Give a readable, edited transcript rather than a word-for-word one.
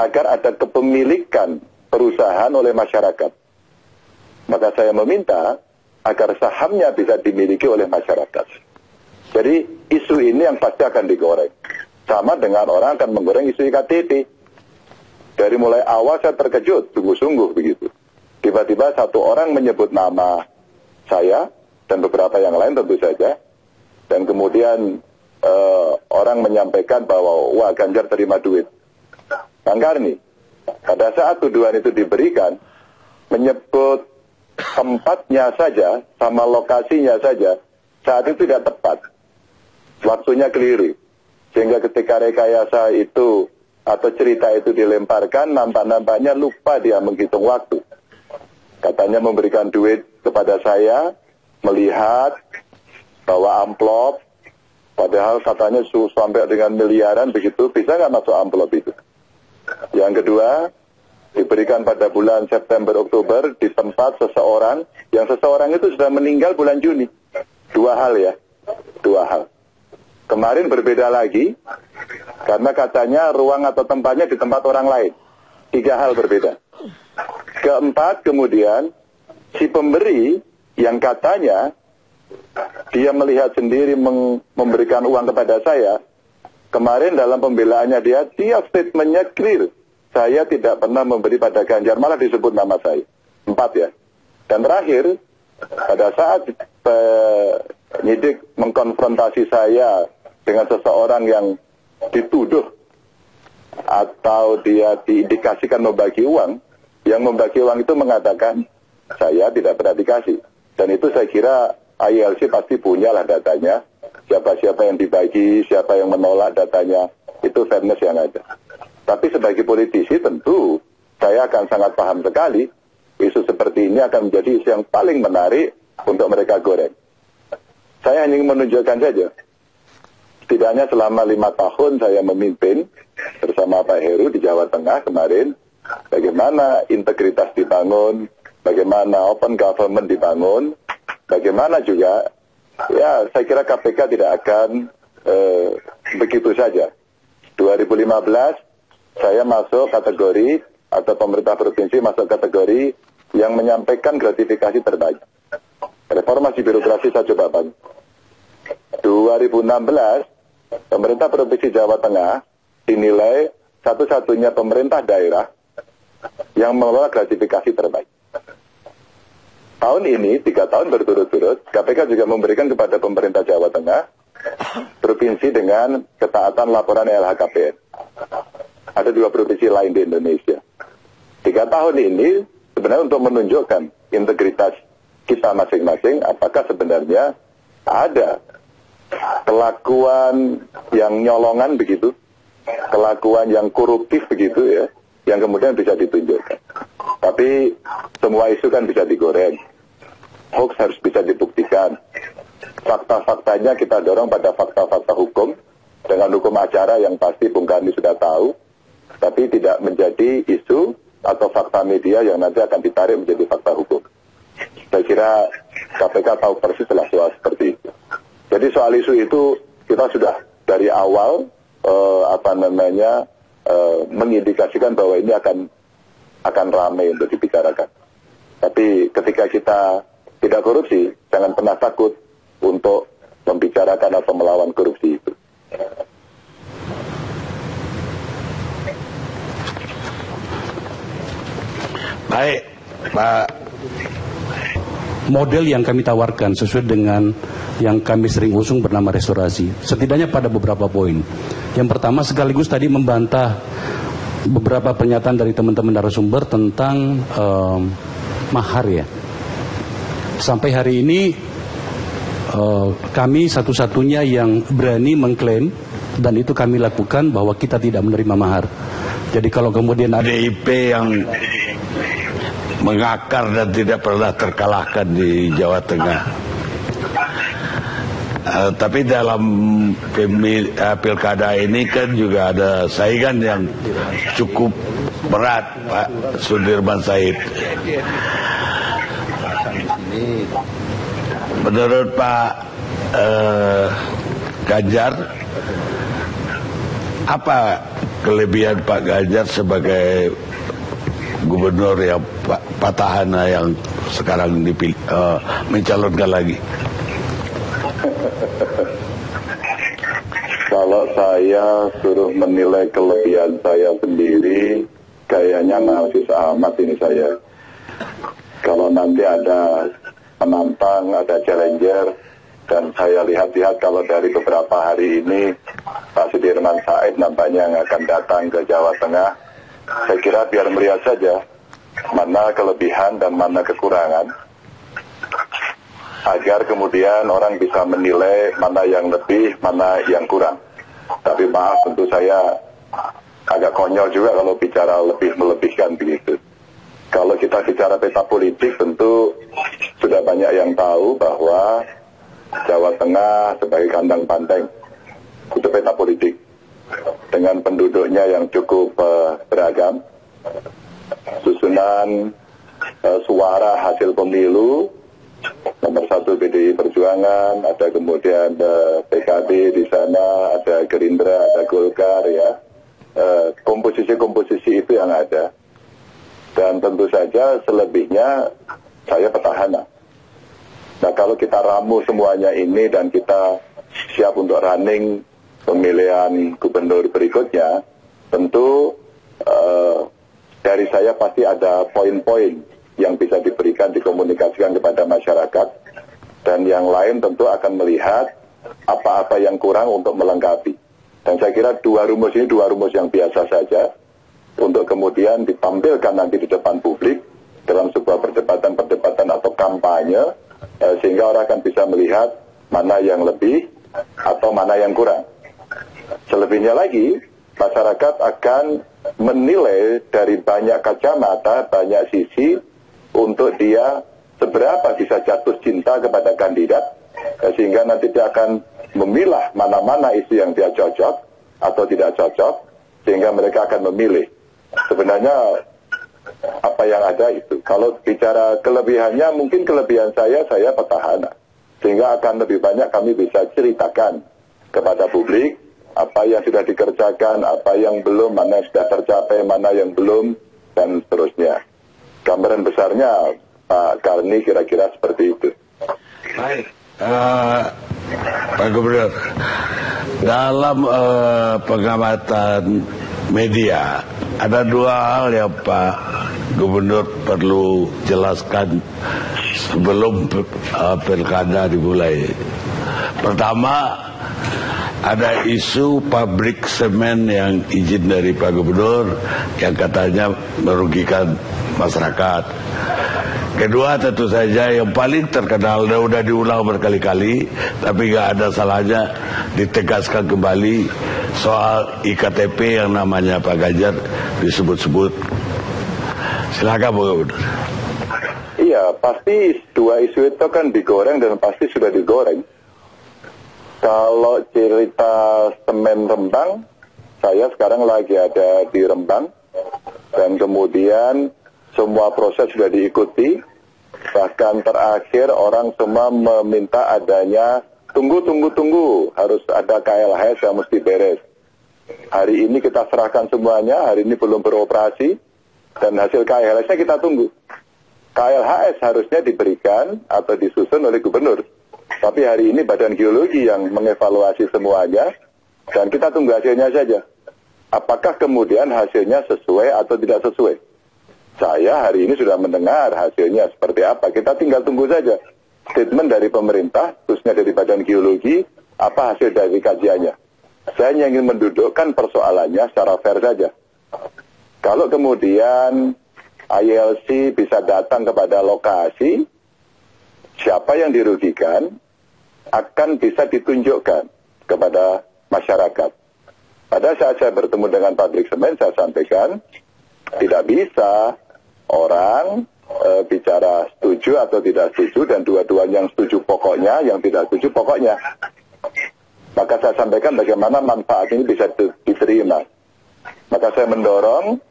agar ada kepemilikan perusahaan oleh masyarakat. Maka saya meminta agar sahamnya bisa dimiliki oleh masyarakat. Jadi isu ini yang pasti akan digoreng. Sama dengan orang akan menggoreng isu IKTP. Dari mulai awal saya terkejut, sungguh-sungguh begitu. Tiba-tiba satu orang menyebut nama saya dan beberapa yang lain tentu saja. Dan kemudian orang menyampaikan bahwa wah Ganjar terima duit. Bang Karni, pada saat tuduhan itu diberikan, menyebut tempatnya saja sama lokasinya saja saat itu tidak tepat, waktunya keliru, sehingga ketika rekayasa itu atau cerita itu dilemparkan, nampak-nampaknya lupa dia menghitung waktu. Katanya memberikan duit kepada saya, melihat bahwa amplop, padahal katanya sampai dengan miliaran begitu, bisa nggak masuk amplop itu? Yang kedua, diberikan pada bulan September Oktober di tempat seseorang yang seseorang itu sudah meninggal bulan Juni. Dua hal ya, dua hal. Kemarin berbeda lagi karena katanya ruang atau tempatnya di tempat orang lain. Tiga hal berbeda. Keempat, kemudian si pemberi yang katanya dia melihat sendiri memberikan uang kepada saya, kemarin dalam pembelaannya dia statementnya clear. Saya tidak pernah memberi pada Ganjar, malah disebut nama saya. 4 ya. Dan terakhir, pada saat penyidik mengkonfrontasi saya dengan seseorang yang dituduh atau dia diindikasikan membagi uang, yang membagi uang itu mengatakan, saya tidak pernah dikasih. Dan itu saya kira ILC pasti punyalah datanya, siapa-siapa yang dibagi, siapa yang menolak datanya, itu fairness yang ada. Tapi sebagai politisi tentu saya akan sangat paham sekali isu seperti ini akan menjadi isu yang paling menarik untuk mereka goreng. Saya hanya ingin menunjukkan saja, setidaknya selama 5 tahun saya memimpin bersama Pak Heru di Jawa Tengah kemarin, bagaimana integritas dibangun, bagaimana open government dibangun, bagaimana juga, ya saya kira KPK tidak akan begitu saja. 2015 saya masuk kategori, atau pemerintah provinsi masuk kategori yang menyampaikan gratifikasi terbaik. Reformasi birokrasi saya coba bangun. 2016, pemerintah provinsi Jawa Tengah dinilai satu-satunya pemerintah daerah yang mengelola gratifikasi terbaik. Tahun ini, 3 tahun berturut-turut, KPK juga memberikan kepada pemerintah Jawa Tengah provinsi dengan ketaatan laporan LHKPN. Ada 2 provinsi lain di Indonesia. 3 tahun ini sebenarnya untuk menunjukkan integritas kita masing-masing, apakah sebenarnya ada kelakuan yang nyolongan begitu, kelakuan yang koruptif begitu ya, yang kemudian bisa ditunjukkan. Tapi semua isu kan bisa digoreng. Hoax harus bisa dibuktikan. Fakta-faktanya kita dorong pada fakta-fakta hukum, dengan hukum acara yang pasti Bung Karni sudah tahu, tapi tidak menjadi isu atau fakta media yang nanti akan ditarik menjadi fakta hukum. Saya kira KPK tahu persis lah soal seperti itu. Jadi soal isu itu kita sudah dari awal mengindikasikan bahwa ini akan ramai untuk dibicarakan. Tapi ketika kita tidak korupsi, jangan pernah takut untuk membicarakan atau melawan korupsi itu. Baik, Pak. Model yang kami tawarkan sesuai dengan yang kami sering usung bernama restorasi. Setidaknya pada beberapa poin. Yang pertama sekaligus tadi membantah beberapa pernyataan dari teman-teman narasumber tentang mahar ya. Sampai hari ini kami satu-satunya yang berani mengklaim, dan itu kami lakukan, bahwa kita tidak menerima mahar. Jadi kalau kemudian ada PDIP yang mengakar dan tidak pernah terkalahkan di Jawa Tengah. Tapi dalam pilkada ini kan juga ada saingan yang cukup berat, Pak Sudirman Said. Menurut Pak Ganjar, apa kelebihan Pak Ganjar sebagai gubernur yang petahana yang sekarang dipilih, mencalonkan lagi? Kalau saya suruh menilai kelebihan saya sendiri, kayaknya masih amat ini saya. Kalau nanti ada penantang, ada challenger, dan saya lihat-lihat kalau dari beberapa hari ini Pak Sudirman Said nampaknya yang akan datang ke Jawa Tengah, saya kira biar melihat saja mana kelebihan dan mana kekurangan, agar kemudian orang bisa menilai mana yang lebih, mana yang kurang. Tapi maaf, tentu saya agak konyol juga kalau bicara lebih melebihkan begitu. Kalau kita bicara peta politik, tentu sudah banyak yang tahu bahwa Jawa Tengah sebagai kandang banteng itu peta politik dengan penduduknya yang cukup beragam, susunan suara hasil pemilu nomor 1 PDI Perjuangan, ada kemudian PKB di sana, ada Gerindra, ada Golkar, ya, komposisi-komposisi itu yang ada. Dan tentu saja selebihnya saya petahana. Nah, kalau kita ramu semuanya ini dan kita siap untuk running pemilihan gubernur berikutnya, tentu dari saya pasti ada poin-poin yang bisa diberikan, dikomunikasikan kepada masyarakat, dan yang lain tentu akan melihat apa-apa yang kurang untuk melengkapi. Dan saya kira dua rumus ini dua rumus yang biasa saja untuk kemudian ditampilkan nanti di depan publik dalam sebuah perdebatan atau kampanye, sehingga orang akan bisa melihat mana yang lebih atau mana yang kurang. Selebihnya lagi, masyarakat akan menilai dari banyak kacamata, banyak sisi, untuk dia seberapa bisa jatuh cinta kepada kandidat, sehingga nanti dia akan memilah mana-mana isu yang dia cocok atau tidak cocok, sehingga mereka akan memilih. Sebenarnya apa yang ada itu. Kalau bicara kelebihannya, mungkin kelebihan saya petahana, sehingga akan lebih banyak kami bisa ceritakan kepada publik apa yang sudah dikerjakan, apa yang belum, mana yang sudah tercapai, mana yang belum, dan seterusnya. Gambaran besarnya Pak Karni kira-kira seperti itu. Baik, Pak Gubernur, dalam pengamatan media ada dua hal yang Pak Gubernur perlu jelaskan sebelum pilkada dimulai. Pertama, ada isu pabrik semen yang izin dari Pak Gubernur yang katanya merugikan masyarakat. Kedua, tentu saja yang paling terkenal dan sudah diulang berkali-kali, tapi nggak ada salahnya ditegaskan kembali soal IKTP yang namanya Pak Ganjar disebut-sebut. Silakan Pak Gubernur. Iya, pasti dua isu itu kan digoreng dan pasti sudah digoreng. Kalau cerita semen Rembang, saya sekarang lagi ada di Rembang, dan kemudian semua proses sudah diikuti. Bahkan terakhir orang semua meminta adanya tunggu, harus ada KLHS yang mesti beres. Hari ini kita serahkan semuanya, hari ini belum beroperasi, dan hasil KLHS-nya kita tunggu. KLHS harusnya diberikan atau disusun oleh gubernur. Tapi hari ini Badan Geologi yang mengevaluasi semuanya, dan kita tunggu hasilnya saja. Apakah kemudian hasilnya sesuai atau tidak sesuai? Saya hari ini sudah mendengar hasilnya seperti apa. Kita tinggal tunggu saja statement dari pemerintah, khususnya dari Badan Geologi, apa hasil dari kajiannya. Saya hanya ingin mendudukkan persoalannya secara fair saja. Kalau kemudian ILC bisa datang kepada lokasi, siapa yang dirugikan akan bisa ditunjukkan kepada masyarakat. Pada saat saya bertemu dengan pabrik semen, saya sampaikan tidak bisa orang bicara setuju atau tidak setuju, dan dua-duanya yang setuju pokoknya, yang tidak setuju pokoknya. Maka saya sampaikan bagaimana manfaat ini bisa diterima. Maka saya mendorong